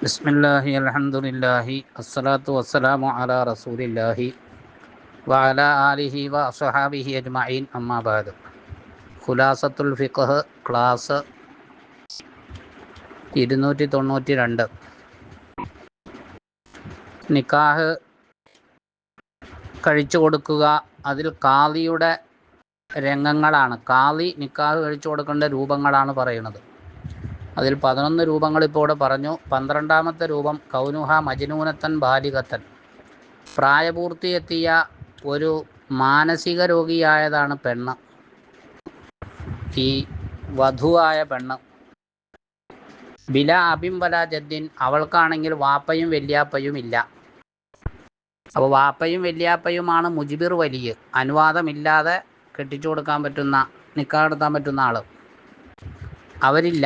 ബിസ്മില്ലാഹി അൽഹംദുലില്ലാഹി അസ്സലാത്തു വസ്സലാമു അലാ റസൂലില്ലാഹി വഅലാ ആലിഹി വഅസ്ഹാബിഹി അജ്മഈൻ അമ്മാ ബഅദ്. ഖുലാസത്തുൽ ഫിഖ്ഹ് ക്ലാസ് 292. നിക്കാഹ് കഴിച്ചു കൊടുക്കുക, അതിൽ ഖാദിയുടെ രംഗങ്ങളാണ്. ഖാദി നിക്കാഹ് കഴിച്ചു കൊടുക്കേണ്ട രൂപങ്ങളാണ് പറയുന്നത്. അതിൽ 11 രൂപങ്ങൾ ഇപ്പോൾ ഇവിടെ പറഞ്ഞു. 12ാമത്തെ രൂപം കൗനുഹ മജ്നൂനത്തൻ ബാലികത്തൻ, പ്രായപൂർത്തിയെത്തിയ ഒരു മാനസിക രോഗിയായതാണ് പെണ്ണ്. ഈ വധുവായ പെണ്ണ് ബില അബിം വല ജദ്ദിൻ, അവൾക്കാണെങ്കിൽ വാപ്പയും വല്യാപ്പയും ഇല്ല. അപ്പോൾ വാപ്പയും വല്യാപ്പയുമാണ് മുജിബിർ വലിയ, അനുവാദമില്ലാതെ കെട്ടിച്ചു കൊടുക്കാൻ പറ്റുന്ന, നിക്കാഹ് നടത്താൻ പറ്റുന്ന ആൾ. അവരില്ല.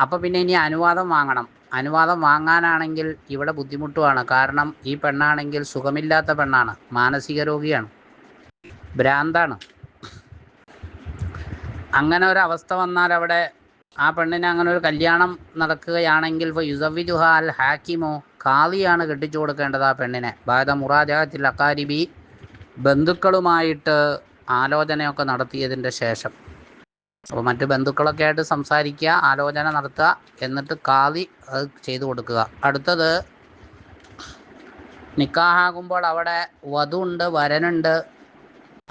അപ്പോൾ പിന്നെ ഇനി അനുവാദം വാങ്ങണം. അനുവാദം വാങ്ങാനാണെങ്കിൽ ഇവിടെ ബുദ്ധിമുട്ടുമാണ്. കാരണം ഈ പെണ്ണാണെങ്കിൽ സുഖമില്ലാത്ത പെണ്ണാണ്, മാനസിക രോഗിയാണ്, ഭ്രാന്താണ്. അങ്ങനെ ഒരു അവസ്ഥ വന്നാൽ അവിടെ ആ പെണ്ണിന് അങ്ങനെ ഒരു കല്യാണം നടക്കുകയാണെങ്കിൽ യുസവ്വിജുഹ അൽ ഹാക്കിമോ, ഖാദിയാണ് കെട്ടിച്ചു കൊടുക്കേണ്ടത് ആ പെണ്ണിനെ. ബാദ മുറാജഅത്തിൽ അഖാരിബി, ബന്ധുക്കളുമായിട്ട് ആലോചനയൊക്കെ നടത്തിയതിൻ്റെ ശേഷം. അപ്പോൾ മറ്റ് ബന്ധുക്കളൊക്കെ ആയിട്ട് സംസാരിക്കുക, ആലോചന നടത്തുക, എന്നിട്ട് ഖാദി അത് ചെയ്തു കൊടുക്കുക. അടുത്തത്, നിക്കാഹാകുമ്പോൾ അവിടെ വധുണ്ട്, വരനുണ്ട്,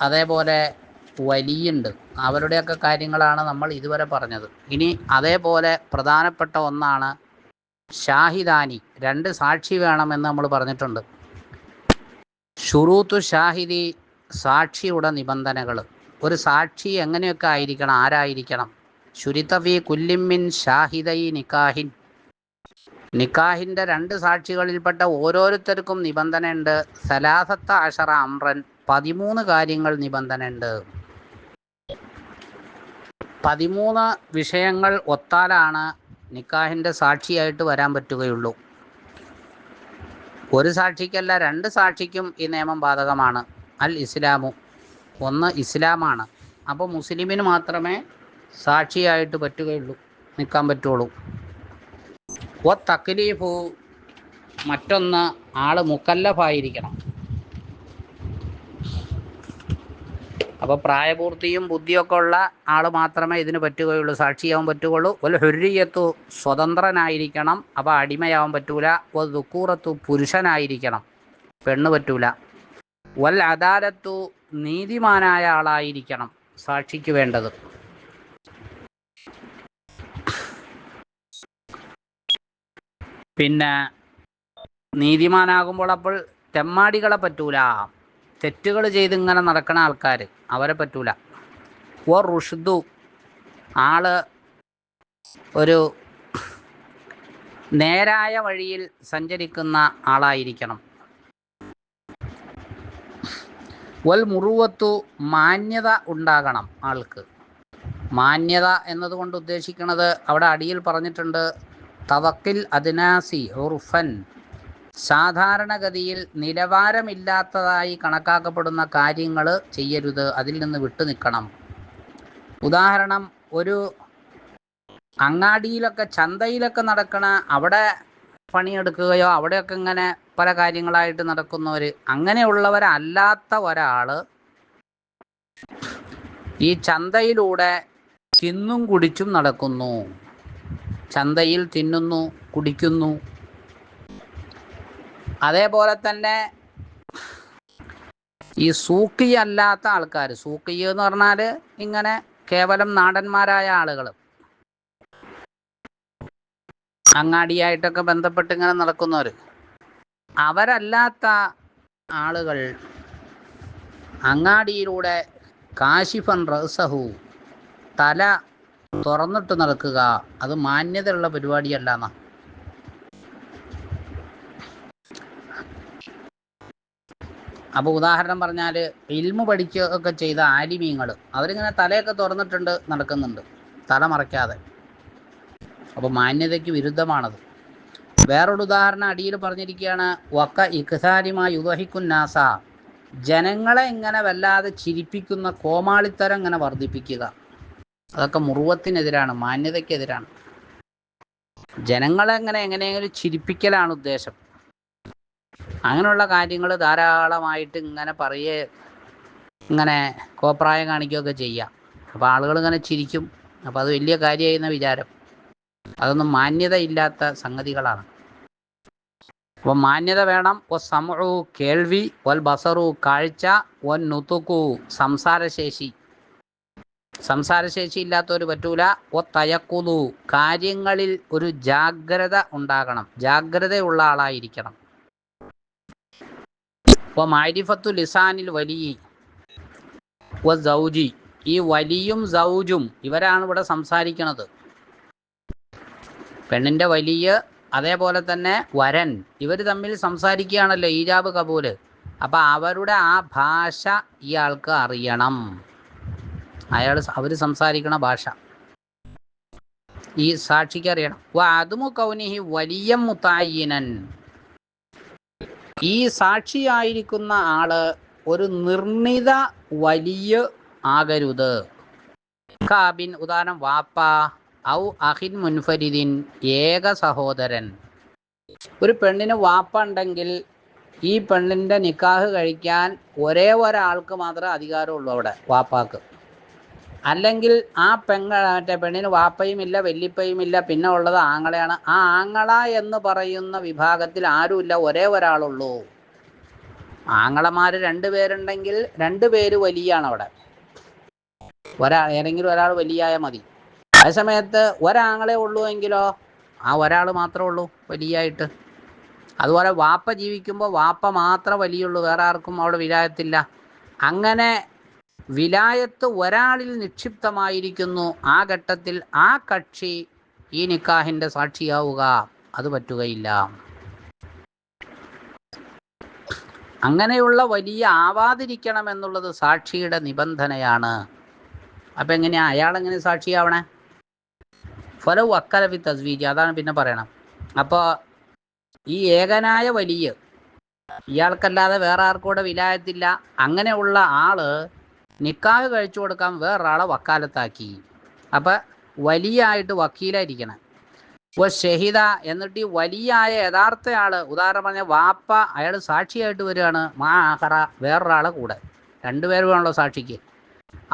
അതേപോലെ വലിയുണ്ട്. അവരുടെയൊക്കെ കാര്യങ്ങളാണ് നമ്മൾ ഇതുവരെ പറഞ്ഞത്. ഇനി അതേപോലെ പ്രധാനപ്പെട്ട ഒന്നാണ് ഷാഹിദാനി, 2 സാക്ഷി വേണമെന്ന് നമ്മൾ പറഞ്ഞിട്ടുണ്ട്. ഷുറൂത്തു ഷാഹിദി, സാക്ഷിയുടെ നിബന്ധനകൾ. ഒരു സാക്ഷി എങ്ങനെയൊക്കെ ആയിരിക്കണം, ആരായിരിക്കണം? ശുരിതഫി കുല്ലിമിൻ ഷാഹിദൈ നിക്കാഹിൻ, നിക്കാഹിൻ്റെ 2 സാക്ഷികളിൽപ്പെട്ട ഓരോരുത്തർക്കും നിബന്ധനയുണ്ട്. സലാസത്ത അഷറ അമ്രൻ, 13 കാര്യങ്ങൾ നിബന്ധനയുണ്ട്. 13 വിഷയങ്ങൾ ഒത്താലാണ് നിക്കാഹിൻ്റെ സാക്ഷിയായിട്ട് വരാൻ പറ്റുകയുള്ളൂ. ഒരു സാക്ഷിക്കല്ല, 2 സാക്ഷിക്കും ഈ നിയമം ബാധകമാണ്. അൽ ഇസ്ലാമു, ഒന്ന് ഇസ്ലാമാണ്. അപ്പോൾ മുസ്ലിമിന് മാത്രമേ സാക്ഷിയായിട്ട് പറ്റുകയുള്ളൂ, നിൽക്കാൻ പറ്റുള്ളൂ. വ തക്ലീഫു, മറ്റൊന്ന് ആൾ മുക്കല്ലഫായിരിക്കണം. അപ്പോൾ പ്രായപൂർത്തിയും ബുദ്ധിയൊക്കെ ഉള്ള ആൾ മാത്രമേ ഇതിന് പറ്റുകയുള്ളൂ, സാക്ഷിയാവാൻ പറ്റുകയുള്ളൂ. വൽ ഹുർരിയത്തു, സ്വതന്ത്രനായിരിക്കണം. അപ്പോൾ അടിമയാവാൻ പറ്റൂല. വൽ ദുക്കൂറത്തു, പുരുഷനായിരിക്കണം, പെണ്ണ് പറ്റൂല. വൽ അദാലത്തു, നീതിമാനായ ആളായിരിക്കണം സാക്ഷിക്ക് വേണ്ടത്. പിന്നെ നീതിമാനാകുമ്പോൾ അപ്പോൾ തെമ്മാടികളെ പറ്റൂല, തെറ്റുകൾ ചെയ്ത് ഇങ്ങനെ നടക്കണ ആൾക്കാർ, അവരെ പറ്റൂല. ഓ റുഷ്ദു, ആള് ഒരു നേരായ വഴിയിൽ സഞ്ചരിക്കുന്ന ആളായിരിക്കണം. വൽ മുറുവത്തു, മാന്യത ഉണ്ടാകണം ആൾക്ക്. മാന്യത എന്നതുകൊണ്ട് ഉദ്ദേശിക്കുന്നത് അവിടെ അടിയിൽ പറഞ്ഞിട്ടുണ്ട്, തവക്കിൽ അദ്നാസി ഉർഫൻ, സാധാരണഗതിയിൽ നിലവാരമില്ലാത്തതായി കണക്കാക്കപ്പെടുന്ന കാര്യങ്ങൾ ചെയ്യരുത്, അതിൽ നിന്ന് വിട്ടു നിൽക്കണം. ഉദാഹരണം, ഒരു അങ്ങാടിയിലൊക്കെ, ചന്തയിലൊക്കെ നടക്കണ അവിടെ പണിയെടുക്കുകയോ അവിടെയൊക്കെ ഇങ്ങനെ പല കാര്യങ്ങളായിട്ട് നടക്കുന്നവർ, അങ്ങനെയുള്ളവരല്ലാത്ത ഒരാൾ ഈ ചന്തയിലൂടെ തിന്നും കുടിച്ചും നടക്കുന്നു, ചന്തയിൽ തിന്നുന്നു, കുടിക്കുന്നു. അതേപോലെ തന്നെ ഈ സൂക്കി അല്ലാത്ത ആൾക്കാർ, സൂക്കി എന്ന് പറഞ്ഞാൽ ഇങ്ങനെ കേവലം നാടന്മാരായ ആളുകൾ, അങ്ങാടിയായിട്ടൊക്കെ ബന്ധപ്പെട്ട് ഇങ്ങനെ നടക്കുന്നവർ, അവരല്ലാത്ത ആളുകൾ അങ്ങാടിയിലൂടെ കാശിഫൻ റസഹു, തല തുറന്നിട്ട് നടക്കുക, അത് മാന്യതയുള്ള പരിപാടിയല്ല എന്നാ. അപ്പോൾ ഉദാഹരണം പറഞ്ഞാൽ, ഇൽമു പഠിക്കുകയൊക്കെ ചെയ്ത ആലിമീങ്ങൾ, അവരിങ്ങനെ തലയൊക്കെ തുറന്നിട്ടുണ്ട് നടക്കുന്നുണ്ട്, തല മറയ്ക്കാതെ. അപ്പോൾ മാന്യതയ്ക്ക് വിരുദ്ധമാണത്. വേറൊരു ഉദാഹരണം അടിയിൽ പറഞ്ഞിരിക്കുകയാണ്, വക്ക ഇഖ്താരിമാ യുദഹിക്കുൻ നാസ, ജനങ്ങളെ ഇങ്ങനെ വല്ലാതെ ചിരിപ്പിക്കുന്ന കോമാളിത്തരം ഇങ്ങനെ വർദ്ധിപ്പിക്കുക, അതൊക്കെ മുറുവത്തിനെതിരാണ്, മാന്യതയ്ക്കെതിരാണ്. ജനങ്ങളെ എങ്ങനെയെങ്കിലും ചിരിപ്പിക്കലാണ് ഉദ്ദേശം. അങ്ങനെയുള്ള കാര്യങ്ങൾ ധാരാളമായിട്ട് ഇങ്ങനെ ഇങ്ങനെ കോപ്രായം കാണിക്കുകയൊക്കെ ചെയ്യാം. അപ്പോൾ ആളുകൾ ഇങ്ങനെ ചിരിക്കും. അപ്പോൾ അത് വലിയ കാര്യമായിരുന്ന വിചാരം. അതൊന്നും മാന്യതയില്ലാത്ത സംഗതികളാണ്. അപ്പോൾ മാന്യത വേണം. ഒ സമഉ കേൾവി, വൽ ബസറു കാഴ്ച, വൻ നുതുഖു സംസാരശേഷി. സംസാരശേഷി ഇല്ലാത്തവർ പറ്റൂല. ഒ തയക്കുതു കാര്യങ്ങളിൽ ഒരു ജാഗ്രത ഉണ്ടാകണം, ജാഗ്രതയുള്ള ആളായിരിക്കണം. അപ്പോൾ മാരിഫത്തു ലിസാനിൽ വലിയ വ സൗജി, ഈ വലിയും സൗജും ഇവരാണ് ഇവിടെ സംസാരിക്കുന്നത്. പെണ്ണിൻ്റെ വലിയ അതേപോലെ തന്നെ വരൻ ഇവർ തമ്മിൽ സംസാരിക്കുകയാണല്ലോ, ഈജാബ് കബൂല്. അപ്പം അവരുടെ ആ ഭാഷ ഇയാൾക്ക് അറിയണം. അവർ സംസാരിക്കണ ഭാഷ ഈ സാക്ഷിക്ക് അറിയണം. അതുമു കൗനിഹി വലിയ മുത്തായിനൻ, ഈ സാക്ഷിയായിരിക്കുന്ന ആള് ഒരു നിർണിത വലിയ ആകരുത്. കാബിൻ ഉദാഹരണം വാപ്പ, ഔ അഹിൻ മുൻഫരിദിൻ ഏക സഹോദരൻ. ഒരു പെണ്ണിന് വാപ്പ ഉണ്ടെങ്കിൽ ഈ പെണ്ണിൻ്റെ നിക്കാഹ് കഴിക്കാൻ ഒരേ ഒരാൾക്ക് മാത്രമേ അധികാരമുള്ളൂ അവിടെ, വാപ്പാക്ക്. അല്ലെങ്കിൽ ആ പെണ്ണിന് വാപ്പയും ഇല്ല വല്യപ്പയും ഇല്ല, പിന്നെ ഉള്ളത് ആങ്ങളയാണ്. ആ ആങ്ങള എന്ന് പറയുന്ന വിഭാഗത്തിൽ ആരുമില്ല, ഒരേ ഒരാളുള്ളൂ. ആങ്ങളമാർ 2 പേരുണ്ടെങ്കിൽ 2 പേര് വലിയാണ് അവിടെ, ഏതെങ്കിലും ഒരാൾ വലിയായ മതി. അതേസമയത്ത് ഒരാങ്ങളെ ഉള്ളൂ എങ്കിലോ ആ ഒരാൾ മാത്രമേ ഉള്ളൂ വലിയായിട്ട്. അതുപോലെ വാപ്പ ജീവിക്കുമ്പോൾ വാപ്പ മാത്രമേ വലിയുള്ളൂ, വേറെ ആർക്കും അവിടെ വിലായത്തില്ല. അങ്ങനെ വിലായത്ത് ഒരാളിൽ നിക്ഷിപ്തമായിരിക്കുന്നു. ആ ഘട്ടത്തിൽ ആ കക്ഷി ഈ നിക്കാഹിൻ്റെ സാക്ഷിയാവുക അത് പറ്റുകയില്ല. അങ്ങനെയുള്ള വലിയ ആവാതിരിക്കണം എന്നുള്ളത് സാക്ഷിയുടെ നിബന്ധനയാണ്. അപ്പം എങ്ങനെയാ അയാളെങ്ങനെ സാക്ഷിയാവണേ? ഫലോ വക്കലഫി തസ്വീജ്, അതാണ് പിന്നെ പറയണം. അപ്പോൾ ഈ ഏകനായ വലിയ ഇയാൾക്കല്ലാതെ വേറെ ആർക്കും കൂടെ വിലായത്തില്ല. അങ്ങനെയുള്ള ആള് നിക്കാഹ് കഴിച്ചു കൊടുക്കാൻ വേറൊരാളെ വക്കാലത്താക്കി. അപ്പം വലിയായിട്ട് വക്കീലായിരിക്കണം. ഇപ്പോൾ ഷഹിദ, എന്നിട്ട് ഈ വലിയായ യഥാർത്ഥ ആള്, ഉദാഹരണം പറഞ്ഞാൽ വാപ്പ, അയാൾ സാക്ഷിയായിട്ട് വരികയാണ്. മാ ആഹറ വേറൊരാളെ കൂടെ, 2 പേര് വേണമല്ലോ സാക്ഷിക്ക്.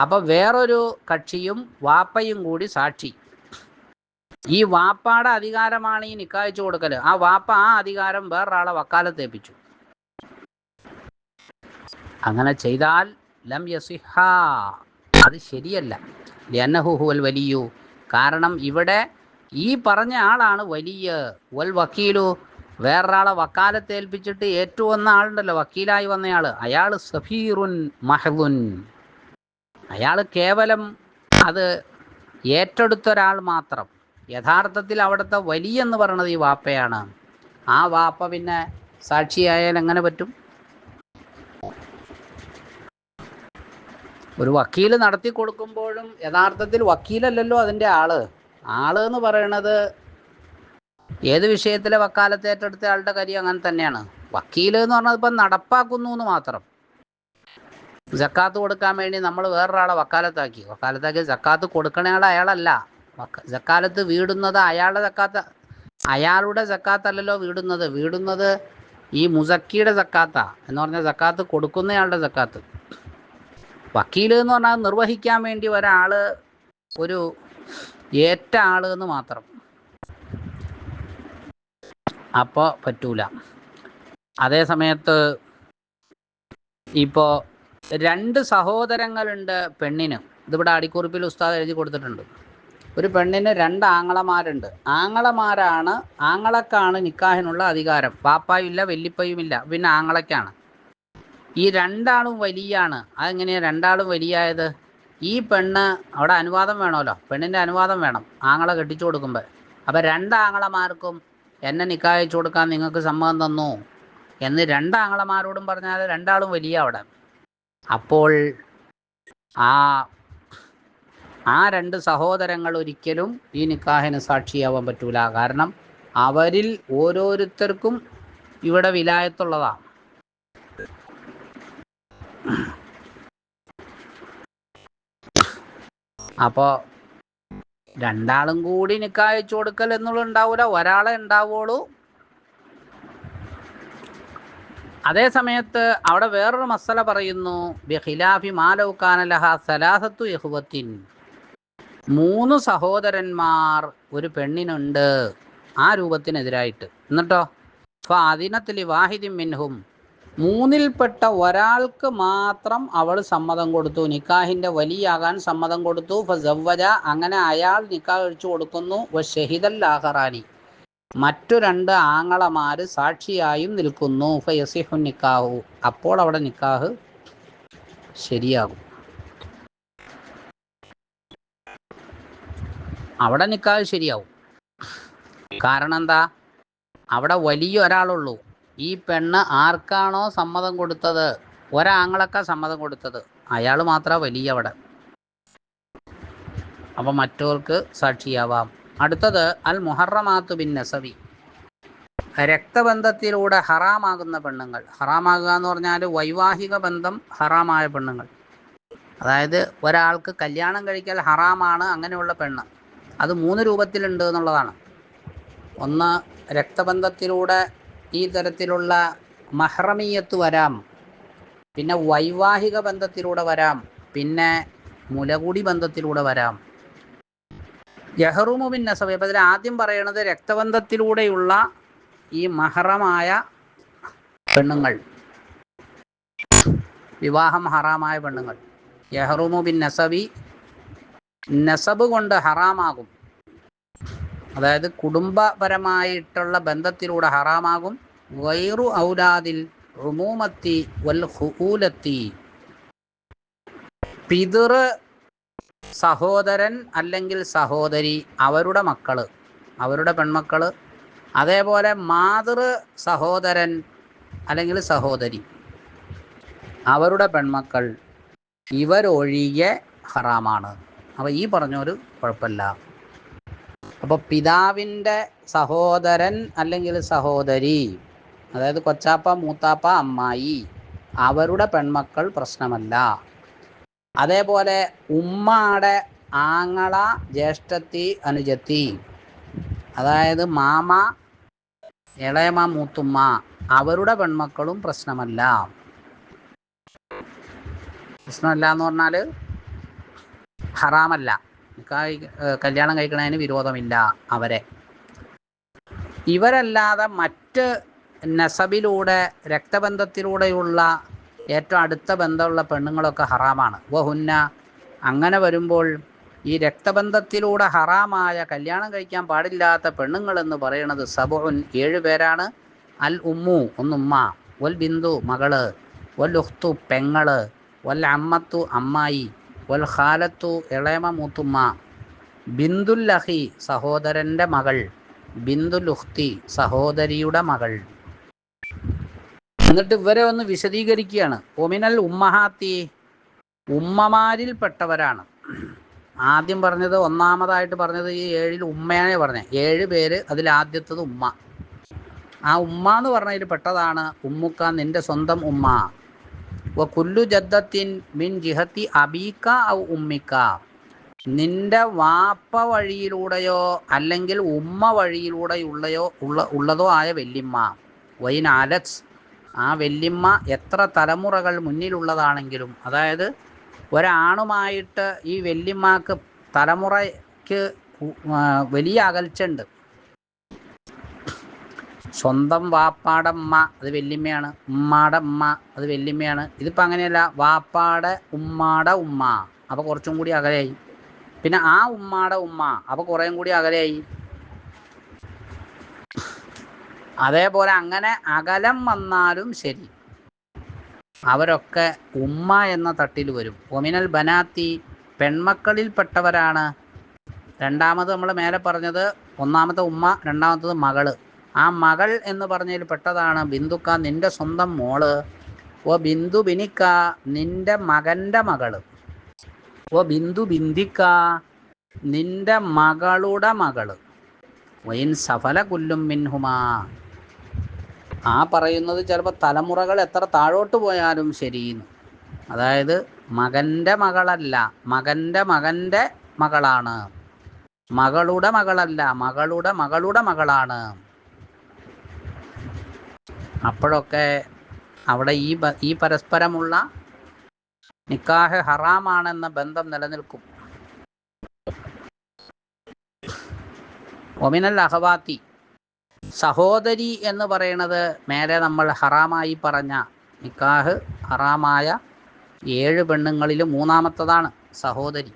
അപ്പം വേറൊരു കക്ഷിയും വാപ്പയും കൂടി സാക്ഷി. ഈ വാപ്പാടെ അധികാരമാണ് ഈ നിക്കാഹിച്ചു കൊടുക്കൽ. ആ വാപ്പ ആ അധികാരം വേറൊരാളെ വക്കാലത്തേൽപ്പിച്ചു. അങ്ങനെ ചെയ്താൽ ലം യസിഹ, അത് ശരിയല്ല. ലന്നഹു ഹുവൽ വലിയു, കാരണം ഇവിടെ ഈ പറഞ്ഞ ആളാണ് വലിയ. വൽ വക്കീലു, വേറൊരാളെ വക്കാലത്തേൽപ്പിച്ചിട്ട് ഏറ്റുവന്ന ആളുണ്ടല്ലോ, വക്കീലായി വന്നയാൾ, അയാൾ സഫീറുൻ മഹ്ദുൻ, അയാൾ കേവലം അത് ഏറ്റെടുത്തൊരാൾ മാത്രം. യഥാർത്ഥത്തിൽ അവിടുത്തെ വലിയ എന്ന് പറയുന്നത് ഈ വാപ്പയാണ്. ആ വാപ്പ പിന്നെ സാക്ഷിയായാൽ എങ്ങനെ പറ്റും? ഒരു വക്കീൽ നടത്തി കൊടുക്കുമ്പോഴും യഥാർത്ഥത്തിൽ വക്കീലല്ലല്ലോ അതിൻ്റെ ആള് എന്ന് പറയണത്. ഏത് വിഷയത്തിലെ വക്കാലത്ത് ഏറ്റെടുത്ത ആളുടെ കാര്യം അങ്ങനെ തന്നെയാണ്. വക്കീൽ എന്ന് പറഞ്ഞത് ഇപ്പം നടപ്പാക്കുന്നു എന്ന് മാത്രം. സക്കാത്ത് കൊടുക്കാൻ വേണ്ടി നമ്മൾ വേറൊരാളെ വക്കാലത്താക്കി സക്കാത്ത് കൊടുക്കണയാൾ അയാളല്ല. സക്കാലത്ത് വീടുന്നത് അയാളുടെ സക്കാത്തല്ലല്ലോ വീടുന്നത് ഈ മുസക്കിയുടെ സക്കാത്താ എന്ന് പറഞ്ഞാൽ സക്കാത്ത് കൊടുക്കുന്നയാളുടെ സക്കാത്ത്. വക്കീൽ എന്ന് പറഞ്ഞാൽ നിർവഹിക്കാൻ വേണ്ടി ഒരു ഏറ്റ ആള് എന്ന് മാത്രം. അപ്പോൾ പറ്റൂല. അതേ സമയത്ത് ഇപ്പോൾ 2 സഹോദരങ്ങളുണ്ട് പെണ്ണിന്. ഇതിവിടെ അടിക്കുറിപ്പിൽ ഉസ്താദ് എഴുതി കൊടുത്തിട്ടുണ്ട്. ഒരു പെണ്ണിന് 2 ആങ്ങളമാരുണ്ട്. ആങ്ങളക്കാണ് നിക്കാഹിനുള്ള അധികാരം. പാപ്പായും ഇല്ല വല്യപ്പയും ഇല്ല, പിന്നെ ആങ്ങളക്കാണ്. ഈ 2 ആളും വലിയാണ്. അതെങ്ങനെയാണ് 2 ആളും വലിയായത്? ഈ പെണ്ണ് അവിടെ അനുവാദം വേണമല്ലോ, പെണ്ണിൻ്റെ അനുവാദം വേണം ആങ്ങളെ കെട്ടിച്ചു കൊടുക്കുമ്പോൾ. അപ്പം 2 ആങ്ങളമാർക്കും എന്നെ നിക്കാഹിച്ചു കൊടുക്കാൻ നിങ്ങൾക്ക് സമ്മതം തന്നു എന്ന് 2 ആങ്ങളമാരോടും പറഞ്ഞാൽ 2 ആളും വലിയ അവിടെ. അപ്പോൾ ആ 2 സഹോദരങ്ങൾ ഒരിക്കലും ഈ നിക്കാഹിന് സാക്ഷിയാവാൻ പറ്റൂല. കാരണം അവരിൽ ഓരോരുത്തർക്കും ഇവിടെ വിലായത്തുള്ളതാണ്. അപ്പോൾ രണ്ടാളും കൂടി നിക്കാഹ് കഴിച്ചു കൊടുക്കൽ എന്നുള്ള ഉണ്ടാവൂല, ഒരാളെ ഉണ്ടാവുള്ളൂ. അതേ സമയത്ത് അവിടെ വേറൊരു മസല പറയുന്നു, ബിഖിലാഫി മാലൗകാന ലഹാ സലാസത്തു ഇഖ്വത്തിൻ, 3 സഹോദരന്മാർ ഒരു പെണ്ണിനുണ്ട് ആ രൂപത്തിനെതിരായിട്ട്. എന്നിട്ടോ ഫഅദിനത്ലി വാഹിദിൻ മിൻഹും, 3ൽപ്പെട്ട ഒരാൾക്ക് മാത്രം അവൾ സമ്മതം കൊടുത്തു, നിക്കാഹിൻ്റെ വലിയാകാൻ സമ്മതം കൊടുത്തു. ഫസവ്വജ, അങ്ങനെ അയാൾ നിക്കാഹ് കഴിച്ചു കൊടുക്കുന്നു. വശഹിദൽ ആഖറാനി, മറ്റു 2 ആങ്ങളമാര് സാക്ഷിയായും നിൽക്കുന്നു. ഫയസിഹു നിക്കാഹു, അപ്പോൾ അവിടെ നിക്കാഹ് ശരിയാകും. അവിടെ നിക്കാഹ് ശരിയാവും. കാരണം എന്താ, അവിടെ വലിയ ഒരാളുള്ളൂ. ഈ പെണ്ണ് ആർക്കാണോ സമ്മതം കൊടുത്തത്, ഒരാങ്ങളൊക്കെ സമ്മതം കൊടുത്തത്, അയാൾ മാത്രമാണ് വലിയ അവിടെ. അപ്പം മറ്റവർക്ക് സാക്ഷിയാവാം. അടുത്തത് അൽ മുഹറമാത്തു ബിൻ നസബി, രക്തബന്ധത്തിലൂടെ ഹറാമാകുന്ന പെണ്ണുങ്ങൾ. ഹറാമാകുക എന്ന് പറഞ്ഞാൽ വൈവാഹിക ബന്ധം ഹറാമായ പെണ്ണുങ്ങൾ. അതായത് ഒരാൾക്ക് കല്യാണം കഴിക്കൽ ഹറാമാണ്, അങ്ങനെയുള്ള പെണ്ണ്. അത് 3 രൂപത്തിലുണ്ട് എന്നുള്ളതാണ്. ഒന്ന്, രക്തബന്ധത്തിലൂടെ ഈ തരത്തിലുള്ള മഹ്റമീയത്ത് വരാം, പിന്നെ വൈവാഹിക ബന്ധത്തിലൂടെ വരാം, പിന്നെ മുലകുടി ബന്ധത്തിലൂടെ വരാം. യഹ്റുമു ബിൻ നസബ്, അപ്പോൾ ഇതിൽ ആദ്യം പറയണത് രക്തബന്ധത്തിലൂടെയുള്ള ഈ മഹറമായ പെണ്ണുങ്ങൾ, വിവാഹം ഹറാമായ പെണ്ണുങ്ങൾ. യഹ്റുമു ബിൻ നസബി, നസബ് കൊണ്ട് ഹറാമാകും, അതായത് കുടുംബപരമായിട്ടുള്ള ബന്ധത്തിലൂടെ ഹറാമാകും. ഗൈറു ഔലാദിൽ ഉമൂമത്തി വൽ ഖുഊലത്തി, പിതൃ സഹോദരൻ അല്ലെങ്കിൽ സഹോദരി, അവരുടെ മക്കള്, അവരുടെ പെൺമക്കള്, അതേപോലെ മാതൃ സഹോദരൻ അല്ലെങ്കിൽ സഹോദരി, അവരുടെ പെൺമക്കൾ, ഇവരൊഴികെ ഹറാമാണ്. അപ്പോൾ ഈ പറഞ്ഞൊരു കുഴപ്പമില്ല. അപ്പോൾ പിതാവിൻ്റെ സഹോദരൻ അല്ലെങ്കിൽ സഹോദരി, അതായത് കൊച്ചാപ്പ, മൂത്താപ്പ, അമ്മായി, അവരുടെ പെൺമക്കൾ പ്രശ്നമല്ല. അതേപോലെ ഉമ്മയുടെ ആങ്ങള, ജ്യേഷ്ഠത്തി, അനുജത്തി, അതായത് മാമ, ഇളയമ, മൂത്തുമ്മ, അവരുടെ പെൺമക്കളും പ്രശ്നമല്ല. പ്രശ്നമല്ല എന്ന് പറഞ്ഞാൽ ഹറാമല്ല, കല്യാണം കഴിക്കുന്നതിന് വിരോധമില്ല അവരെ. ഇവരല്ലാതെ മറ്റ് നസബിലൂടെ രക്തബന്ധത്തിലൂടെയുള്ള ഏറ്റവും അടുത്ത ബന്ധമുള്ള പെണ്ണുങ്ങളൊക്കെ ഹറാമാണ്. വഹുന്ന, അങ്ങനെ വരുമ്പോൾ ഈ രക്തബന്ധത്തിലൂടെ ഹറാമായ, കല്യാണം കഴിക്കാൻ പാടില്ലാത്ത പെണ്ണുങ്ങളെന്ന് പറയുന്നത് സബുൻ, 7 പേരാണ്. അൽ ഉമ്മു, ഒന്നുമ്മ, വൽ ബിന്ദു, മകള്, വൽ ഉഖ്തു, പെങ്ങള്, വൽ അമ്മത്തു, അമ്മായി, വൽ ഖാലത്തു, ഇളയമ, മൂത്തുമ്മ, ബിന്ദുൽ അഖി, സഹോദരൻ്റെ മകൾ, ബിന്ദുൽ ഉഖ്തി, സഹോദരിയുടെ മകൾ. എന്നിട്ട് ഇവരെ ഒന്ന് വിശദീകരിക്കുകയാണ്. ഒമിനൽ ഉമ്മഹാത്തി, ഉമ്മമാരിൽപ്പെട്ടവരാണ്. ആദ്യം പറഞ്ഞത്, ഒന്നാമതായിട്ട് പറഞ്ഞത് ഈ 7 ഉമ്മയാണ് പറഞ്ഞത്. 7 പേര്, അതിൽ ആദ്യത്തത് ഉമ്മ. ആ ഉമ്മ എന്ന് പറഞ്ഞതിൽ പെട്ടതാണ് ഉമ്മുക്ക, നിന്റെ സ്വന്തം ഉമ്മ. വ കുല്ലു ജദ്ദത്തിൻ മിൻ ജിഹത്തി അബീക്ക ഔ ഉമ്മിക്ക, നിന്റെ വാപ്പ വഴിയിലൂടെയോ അല്ലെങ്കിൽ ഉമ്മ വഴിയിലൂടെയുള്ളയോ ഉള്ളതോ ആയ വെല്ലിമ്മ. വൈൻ അലക്സ്, ആ വെല്ലിമ്മ എത്ര തലമുറകൾ മുന്നിലുള്ളതാണെങ്കിലും, അതായത് ഒരാണുമായിട്ട് ഈ വെല്ലിമ്മക്ക് തലമുറയ്ക്ക് വലിയ അകൽച്ചുണ്ട്. സ്വന്തം വാപ്പാടെ ഉമ്മ അത് വെല്ലിമ്മയാണ്, ഉമ്മാടെ ഉമ്മ അത് വെല്ലിമ്മയാണ്. ഇതിപ്പോൾ അങ്ങനെയല്ല, വാപ്പാടെ ഉമ്മാടെ ഉമ്മ, അപ്പോൾ കുറച്ചും കൂടി അകലെയായി. പിന്നെ ആ ഉമ്മാടെ ഉമ്മ, അപ്പോൾ കുറേയും കൂടി അകലെയായി. അതേപോലെ അങ്ങനെ അകലം വന്നാലും ശരി, അവരൊക്കെ ഉമ്മ എന്ന തട്ടിൽ വരും. ഒമിനൽ ബനാത്തി, പെൺമക്കളിൽപ്പെട്ടവരാണ്. രണ്ടാമത് നമ്മൾ മേലെ പറഞ്ഞത്, ഒന്നാമത്തെ ഉമ്മ, രണ്ടാമത്തത് മകള്. ആ മകൾ എന്ന് പറഞ്ഞതിൽ പെട്ടതാണ് ബിന്ദുക്ക, നിന്റെ സ്വന്തം മോള്. ഓ ബിന്ദു ബിനിക്ക, നിന്റെ മകൻ്റെ മകള്. ഓ ബിന്ദു ബിന്ദിക്ക, നിന്റെ മകളുടെ മകള്. വൈൻ സഫല കുല്ലും മിൻഹുമാ, ആ പറയുന്നത് ചിലപ്പോൾ തലമുറകൾ എത്ര താഴോട്ട് പോയാലും ശരി. അതായത് മകൻ്റെ മകളല്ല, മകൻ്റെ മകൻ്റെ മകളാണ്. മകളുടെ മകളല്ല, മകളുടെ മകളുടെ മകളാണ്. അപ്പോഴൊക്കെ അവിടെ ഈ പരസ്പരമുള്ള നിക്കാഹ് ഹറാമാണെന്ന ബന്ധം നിലനിൽക്കും. ഒമിനൽ അഹവാത്തി, സഹോദരി എന്ന് പറയുന്നത് മേലെ നമ്മൾ ഹറാമായി പറഞ്ഞ നിക്കാഹ് ഹറാമായ 7 പെണ്ണുങ്ങളിൽ മൂന്നാമത്തതാണ് സഹോദരി.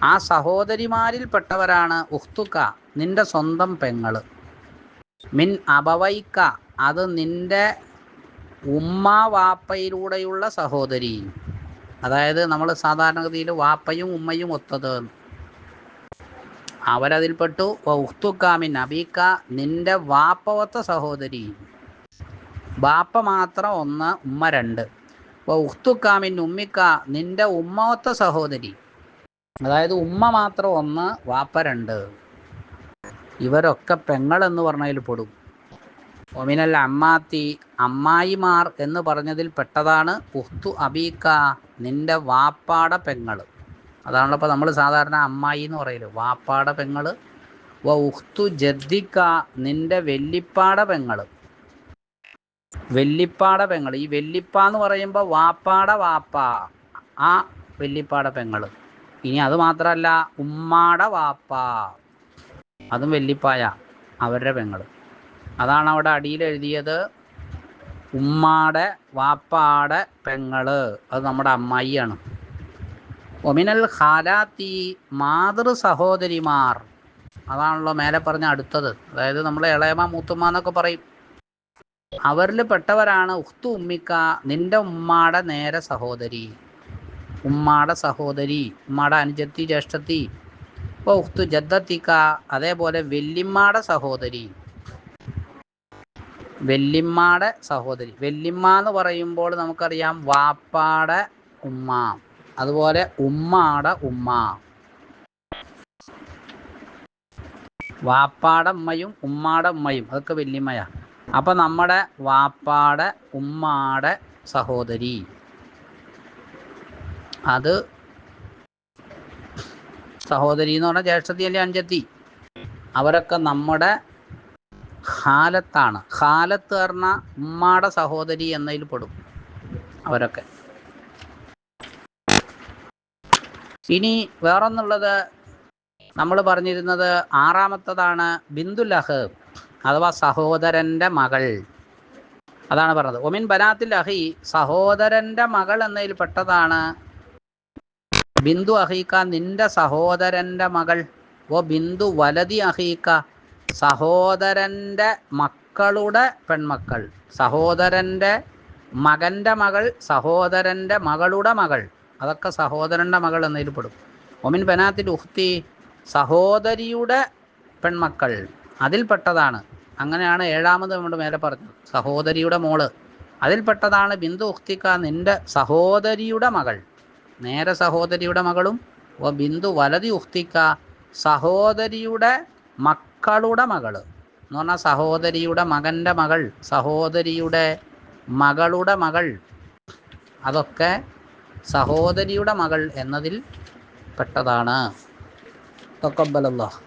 ആ സഹോദരിമാരിൽ പെട്ടവരാണ് ഉഖ്തുക, നിന്റെ സ്വന്തം പെങ്ങള്. മിൻ അബവൈക്ക, അത് നിന്റെ ഉമ്മ വാപ്പയിലൂടെയുള്ള സഹോദരി. അതായത് നമ്മൾ സാധാരണഗതിയിൽ വാപ്പയും ഉമ്മയും ഒത്തത്, അവരതിൽപ്പെട്ടു. ഉഖ്തുക മിൻ അബീക്ക, നിന്റെ വാപ്പവത്ത സഹോദരി. ബാപ്പ മാത്രം 1, ഉമ്മ 2. ഉഖ്തുക മിൻ ഉമ്മിക്ക, നിന്റെ ഉമ്മവത്ത സഹോദരി. അതായത് ഉമ്മ മാത്രം 1, വാപ്പ 2. ഇവരൊക്കെ പെങ്ങളെന്ന് പറഞ്ഞതിൽ പെടും. ഒമിനൽ അമ്മാത്തി, അമ്മായിമാർ എന്ന് പറഞ്ഞതിൽ പെട്ടതാണ് ഉഖ്തു അബീക്ക, നിന്റെ വാപ്പാടെ പെങ്ങൾ. അതാണല്ലോ ഇപ്പോൾ നമ്മൾ സാധാരണ അമ്മായി എന്ന് പറയല്, വാപ്പാടെ പെങ്ങൾ. ഉഖ്തു ജദ്ദിക്ക, നിന്റെ വെല്ലിപ്പാടെ പെങ്ങൾ. വെല്ലിപ്പാടെ പെങ്ങൾ, ഈ വെല്ലിപ്പ എന്ന് പറയുമ്പോൾ വാപ്പാടെ വാപ്പ, ആ വെല്ലിപ്പാടെ പെങ്ങൾ. ഇനി അത് മാത്രമല്ല, ഉമ്മാടെ വാപ്പ, അതും വെല്ലിപ്പായ, അവരുടെ പെങ്ങൾ. അതാണ് അവിടെ അടിയിൽ എഴുതിയത്, ഉമ്മാടെ വാപ്പാടെ പെങ്ങള്, അത് നമ്മുടെ അമ്മായിയാണ്. ഒമിനൽ ഖാലാത്തി, മാതൃ സഹോദരിമാർ. അതാണല്ലോ മേലെ പറഞ്ഞ അടുത്തത്. അതായത് നമ്മൾ ഇളയമ്മ മൂത്തുമ്മ എന്നൊക്കെ പറയും. അവരിൽ പെട്ടവരാണ് ഉഖ്തു ഉമ്മിക്ക, നിന്റെ ഉമ്മാടെ നേരെ സഹോദരി, ഉമ്മാടെ സഹോദരി, ഉമ്മാടെ അനുജത്തി ജ്യേഷ്ഠത്തി. ഉഖ്തു ജദ്ദത്തിക്ക, അതേപോലെ വെല്ലിമ്മാടെ സഹോദരി, വെല്ലിമ്മാടെ സഹോദരി. വെല്ലിമ്മ എന്ന് പറയുമ്പോൾ നമുക്കറിയാം വാപ്പാടെ ഉമ്മ, അതുപോലെ ഉമ്മാടെ ഉമ്മ. വാപ്പാടെ ഉമ്മയും ഉമ്മാടെ ഉമ്മയും അതൊക്കെ വെല്ലിമ്മയാ. അപ്പം നമ്മുടെ വാപ്പാടെ ഉമ്മാടെ സഹോദരി, അത് സഹോദരി എന്ന് പറഞ്ഞാൽ ജ്യേഷ്ഠത്തി അല്ലെ അഞ്ചത്തി, അവരൊക്കെ നമ്മുടെ ഖാലത്താണ്. ഖാലത്ത് പറഞ്ഞാൽ ഉമ്മാടെ സഹോദരി എന്നതിൽ പെടും അവരൊക്കെ. ഇനി വേറൊന്നുള്ളത് നമ്മൾ പറഞ്ഞിരുന്നത് 6ാമത്തതാണ് ബിന്ദുൽ-അഖ്, അഥവാ സഹോദരൻ്റെ മകൾ. അതാണ് പറഞ്ഞത് ഒമിൻ ബനാത്തിൽ അഹി, സഹോദരൻ്റെ മകൾ എന്നതിൽ പെട്ടതാണ് ബിന്ദു അഹീക്ക, നിന്റെ സഹോദരൻ്റെ മകൾ. ബിന്ദു വലതി അഹീക്ക, സഹോദരൻ്റെ മക്കളുടെ പെൺമക്കൾ. സഹോദരൻ്റെ മകൻ്റെ മകൾ, സഹോദരൻ്റെ മകളുടെ മകൾ, അതൊക്കെ സഹോദരൻ്റെ മകൾ എന്നതിൽ പെടും. ഒമിൻ ബനാത്തിൽ ഉഖ്തി, സഹോദരിയുടെ പെൺമക്കൾ, അതിൽപ്പെട്ടതാണ്. അങ്ങനെയാണ് 7ാമത് നമ്മുടെ മേലെ പറഞ്ഞത്, സഹോദരിയുടെ മോള്. അതിൽപ്പെട്ടതാണ് ബിന്ദു ഉഖ്തിക്ക, നിന്റെ സഹോദരിയുടെ മകൾ, നേരെ സഹോദരിയുടെ മകളും. ബിന്ദു വലതി ഉഖ്തിക്ക, സഹോദരിയുടെ മക്കളുടെ മകൾ എന്ന് പറഞ്ഞാൽ സഹോദരിയുടെ മകൻ്റെ മകൾ, സഹോദരിയുടെ മകളുടെ മകൾ, അതൊക്കെ സഹോദരിയുടെ മകൾ എന്നതിൽ പെട്ടതാണ്. തഖബ്ബലല്ലാഹ്.